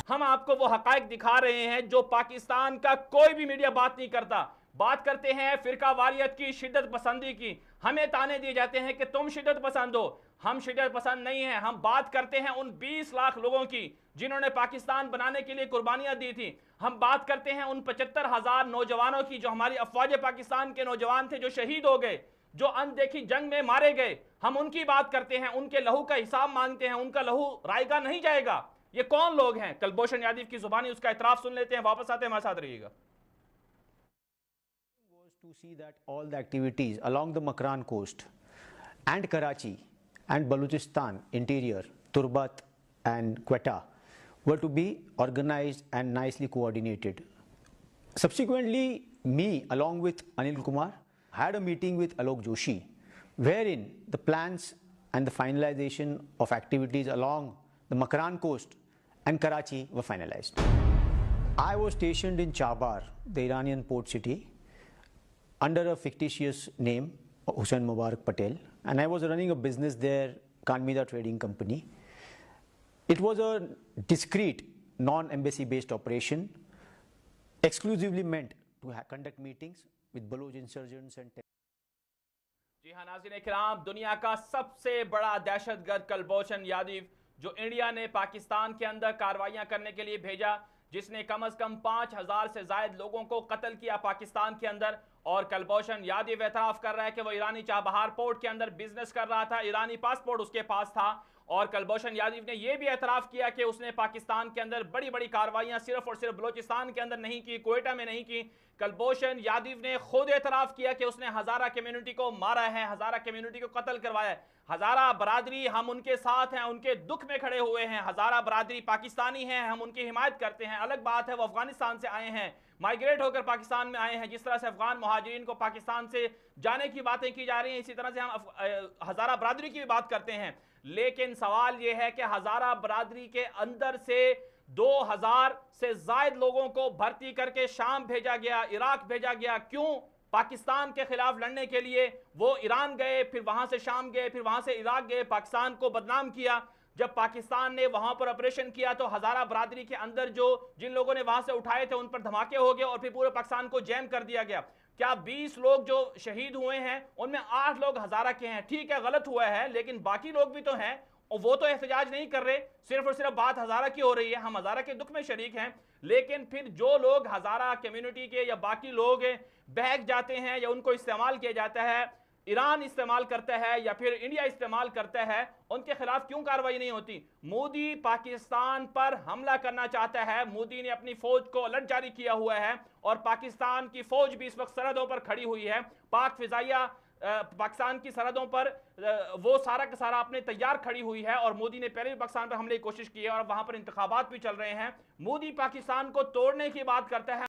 ہم آپ کو وہ حقائق دکھا رہے ہیں جو پاکستان کا کوئی بھی میڈیا بات نہیں کرتا. بات کرتے ہیں فرقہ واریت کی، شدت پسندی کی. ہمیں تانے دیے جاتے ہیں کہ تم شدت پسند ہو. ہم شدت پسند نہیں ہیں. ہم بات کرتے ہیں ان 20 لاکھ لوگوں کی جنہوں نے پاکستان بنانے کے لیے قربانیاں دی تھی. ہم بات کرتے ہیں ان 75,000 نوجوانوں کی جو ہماری افواج پاکستان کے نوجوان تھے جو شہید ہو گئے، جو اندیکھی جنگ میں مارے گئے. ہم ان کی بات کرتے ہیں، ان کے لہو کا حساب مانگتے ہیں. ان کا لہو رائے گا نہیں جائے گا. یہ کون لوگ ہیں؟ کلبھوشن یادیو کی زبانی اس کا اعتراف سن لیتے ہیں، واپس آتے ہیں، ہمارے ساتھ رہیے گا. To see that all the activities along the Makran coast and Karachi and Balochistan interior, Turbat and Quetta were to be organized and nicely coordinated. Subsequently, me along with Anil Kumar had a meeting with Alok Joshi wherein the plans and the finalization of activities along the Makran coast and Karachi were finalized. I was stationed in Chabar, the Iranian port city, under a fictitious name, Hussain Mubarak Patel, and I was running a business there, Kanmida Trading Company. It was a discreet, non-embassy based operation, exclusively meant to conduct meetings with Baloch insurgents and جی ہاں ناظرین کرام، دنیا کا سب سے بڑا دہشت گرد کلبھوشن یادیو جو انڈیا نے پاکستان کے اندر کاروائیاں کرنے کے لیے بھیجا، جس نے کم از کم 5,000 سے زائد لوگوں کو قتل کیا پاکستان کے اندر. اور کلبھوشن یادیو اعتراف کر رہا ہے کہ وہ ایرانی چابہار پورٹ کے اندر بزنس کر رہا تھا، ایرانی پاسپورٹ اس کے پاس تھا. اور کلبھوشن یادیو نے یہ بھی اعتراف کیا کہ اس نے پاکستان کے اندر بڑی بڑی کاروائیاں صرف اور صرف بلوچستان کے اندر نہیں کی، کوئٹہ میں نہیں کی. کلبھوشن یادیو نے خود اعتراف کیا کہ اس نے ہزارہ کمیونٹی کو مارا ہے، ہزارہ کمیونٹی کو قتل کروایا ہے. ہزارہ برادری، ہم ان کے ساتھ ہیں، ان کے دکھ میں کھڑے ہوئے ہیں. ہزارہ برادری پاکستانی ہیں، ہم ان کی حمایت کرتے ہیں. الگ بات ہے وہ افغانستان سے آئے ہیں، مائیگریٹ ہو کر پاکستان میں آئے ہیں. جس طرح سے افغان مہاجرین کو پاکستان سے جانے کی باتیں کی جا رہی ہیں، اسی طرح سے ہم ہزارہ برادری کی بھی بات کرتے ہیں. لیکن سوال یہ ہے کہ ہزارہ برادری کے اندر سے 2,000 سے زائد لوگوں کو بھرتی کر کے شام بھیجا گیا، عراق بھیجا گیا. کیوں؟ پاکستان کے خلاف لڑنے کے لیے. وہ ایران گئے، پھر وہاں سے شام گئے، پھر وہاں سے عراق گئے، پاکستان کو بدنام کیا. جب پاکستان نے وہاں پر آپریشن کیا تو ہزارہ برادری کے اندر جن لوگوں نے وہاں سے اٹھائے تھے ان پر دھماکے ہو گئے اور پھر پورے پاکستان کو جیم کر دیا گیا. کیا 20 لوگ جو شہید ہوئے ہیں ان میں 8 لوگ ہزارہ کے ہیں؟ ٹھیک ہے، غلط ہوا ہے، لیکن باقی لوگ بھی تو ہیں اور وہ تو احتجاج نہیں کر رہے. صرف اور صرف بات ہزارہ کی ہو رہی ہے. ہم ہزارہ کے دکھ میں شریک ہیں، لیکن پھر جو لوگ ہزارہ کمیونٹی کے یا باقی لوگ بہک جاتے ہیں یا ان کو استعمال کیا جاتا ہے، ایران استعمال کرتا ہے یا پھر انڈیا استعمال کرتا ہے، ان کے خلاف کیوں کارروائی نہیں ہوتی؟ مودی پاکستان پر حملہ کرنا چاہتا ہے. مودی نے اپنی فوج کو الرٹ جاری کیا ہوا ہے اور پاکستان کی فوج بھی اس وقت سرحدوں پر کھڑی ہوئی ہے. پاک فضائیہ پاکستان کی سرحدوں پر وہ سارا کا سارا اپنے تیار کھڑی ہوئی ہے. اور مودی نے پہلے بھی پاکستان پر حملے کی کوشش کی ہے اور وہاں پر انتخابات بھی چل رہے ہیں. مودی پاکستان کو توڑنے کی بات کرتا ہے.